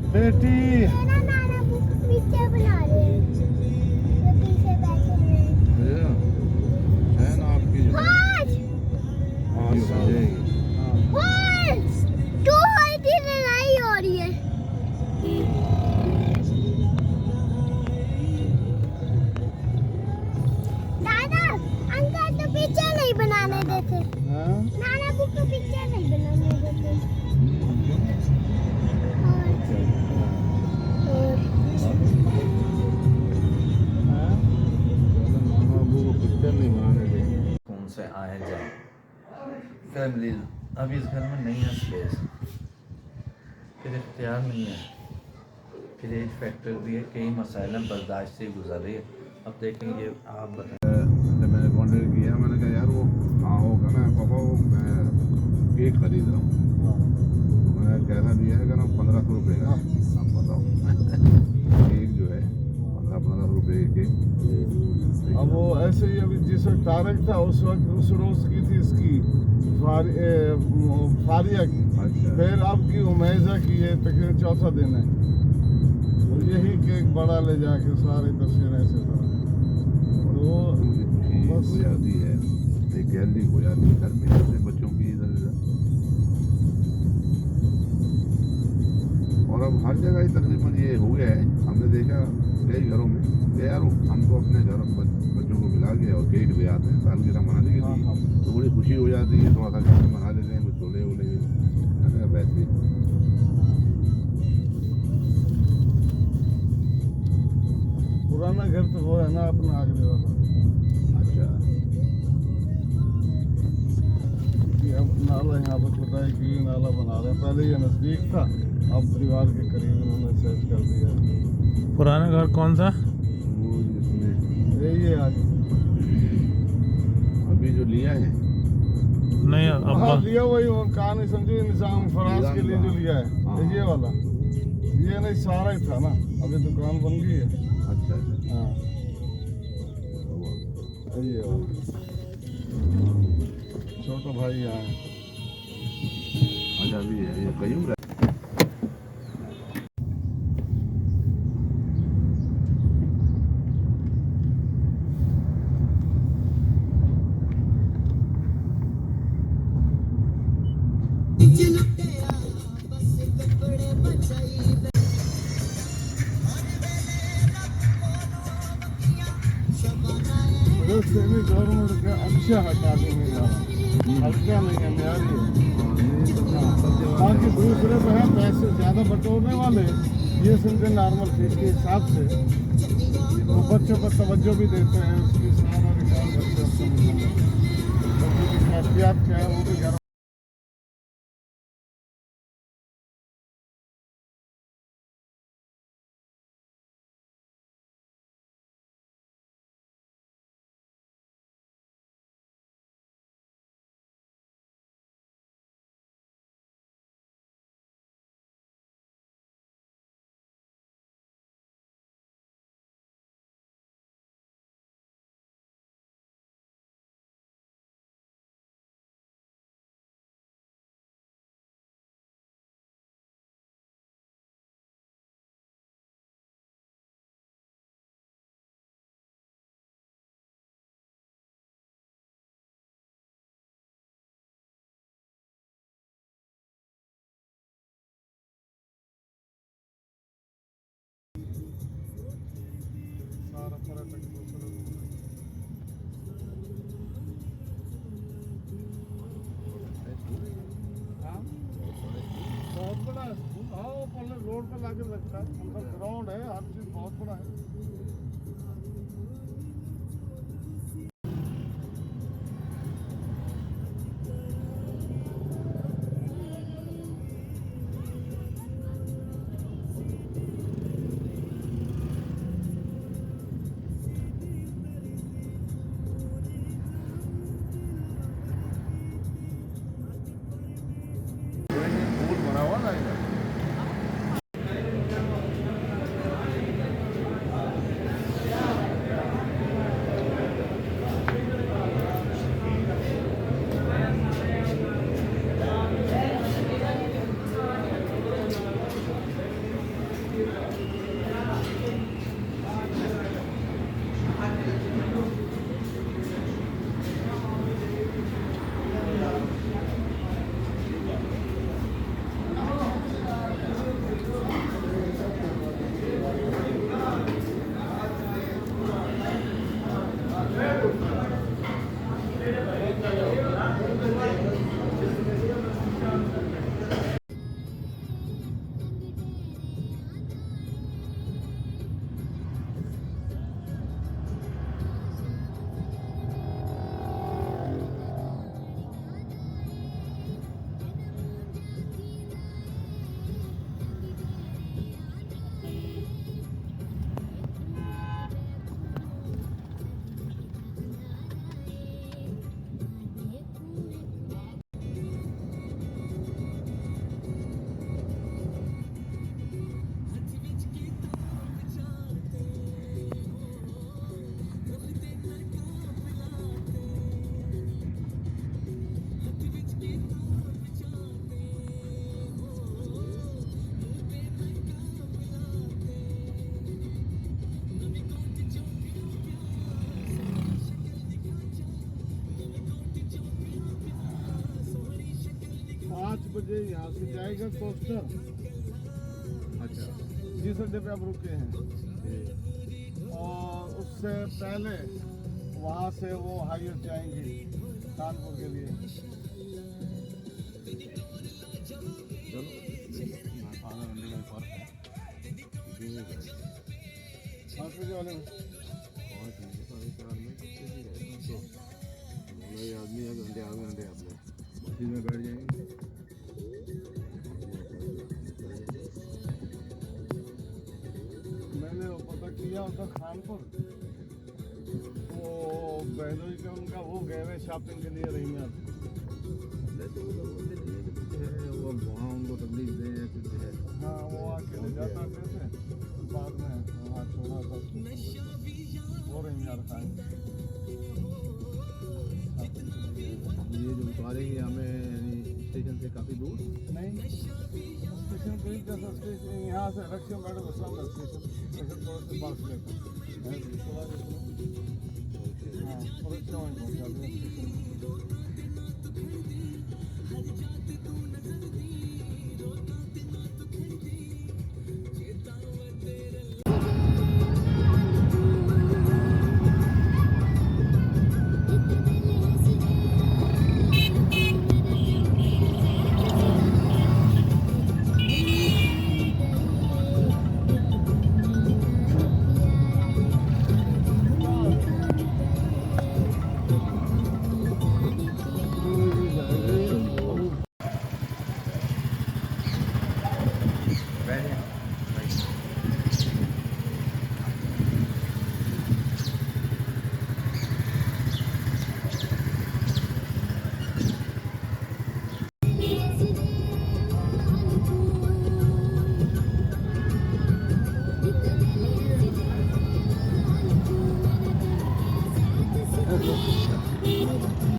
बेटी नाना नाना पीछे बना रहे हैं जो पीछे बैठे हुए हैं है ना आपकी जो आज हाँ और दो की लड़ाई हो रही है दादा अंकल तो पीछे नहीं बनाने देते नाना बुक को पीछे नहीं बनाने देते कौन से आए जाए फैमिली अब इस घर में नहीं है स्पेस फिर इख्तियार नहीं है फिर एज फैक्टर भी है कई मसाइल बर्दाश्त से गुजर रही है अब देखेंगे आप बताएं मैंने कॉन्टेक्ट किया मैंने कहा यार वो हाँ होगा ना पापा वो मैं केक खरीद रहा हूँ मैंने कैसा दिया है कहना 1500 रुपये का आप बताओ केक जो है 1500 रुपये केक अब वो ऐसे ही अभी जिस वक्त तारक था उस वक्त उस रोज की थी इसकी फारिया की अच्छा फिर अब की उमेजा की ये तकरीबन चौथा दिन है तो यही केक बड़ा ले जाके सारे तस्वीरें ऐसे था तो बस हो जाती है एक गैलरी हो जाती है घर में अपने बच्चों की इधर उधर और अब हर जगह ही तकरीबन ये हो गया है हमने देखा कई घरों में यार हम तो अपने घर बच्चों को मिला के और केक ले आते हैं सालगिरह मनाने के लिए तो बड़ी खुशी हो जाती है थोड़ा सा घर में मना लेते हैं कुछ छोले वोले वैसे पुराना घर तो वो है ना अपना आगरे वाला अच्छा कि अब नाला यहाँ पर खुदाई की नाला बना रहे हैं पहले ये नज़दीक था अब परिवार के करीब उन्होंने सेट कर दिया पुराना घर कौन सा वो जिसमें यही है आज अभी जो लिया है नहीं अब्बा हाँ लिया वही वो कहानी समझो निज़ाम फराज के लिए जो लिया है हाँ। ये वाला ये नहीं सारा ही था ना अभी दुकान बन गई है अच्छा अच्छा हाँ ये वाला छोटा भाई यहाँ है अच्छा अभी ये कहीं सेमी गवर्नमेंट का अच्छा हटा देंगे हल्का नहीं है म्यारी है बाकी दूसरे पे है पैसे ज़्यादा बटोरने वाले ये समझे नॉर्मल फीस के हिसाब से वो बच्चों पर तवज्जो भी देते हैं उसकी सारा रिकॉर्ड बच्चे उसको मिलेंगे बच्चों की खैफियत क्या है वो भी घर पर्यटक दूसरे बहुत बड़ा है स्कूल हाँ वो पहले रोड पे लाके लगता है अंदर ग्राउंड है हर चीज़ बहुत बड़ा है समझे यहाँ से जाएगा कोस्टर, अच्छा जिस अड्डे पे आप रुके हैं, और उससे पहले वहाँ से वो हाईवे जाएंगे कानपुर के लिए। चलो आधा घंटे का फर्क है। ठीक है 5 बजे वाले में। और ठीक है 4:30 में कैसे रहेगा तो वही आदमी आधे घंटे अपने मस्जिद में बैठ जाएंगे। मैंने वो पता किया उधर खानपुर, वो बहनोई का उनका वो गए हुए शॉपिंग के लिए रही में। वैसे वो लोगों के लिए तो कुछ है, वो वहाँ उनको तकलीफ दे कुछ है। हाँ वो आके ले जाता थे, बाद में वहाँ छोड़ा था वो रही यार खाएंगे। ये जो उतारेंगे हमें यानी स्टेशन से काफ़ी दूर नहीं स्टेशन पे ही जैसा स्टेशन यहाँ से रक्षा मैडम सामने स्टेशन थोड़ा सा पास लेकर हाँ सुरक्षा वहीं पहुँचा दिया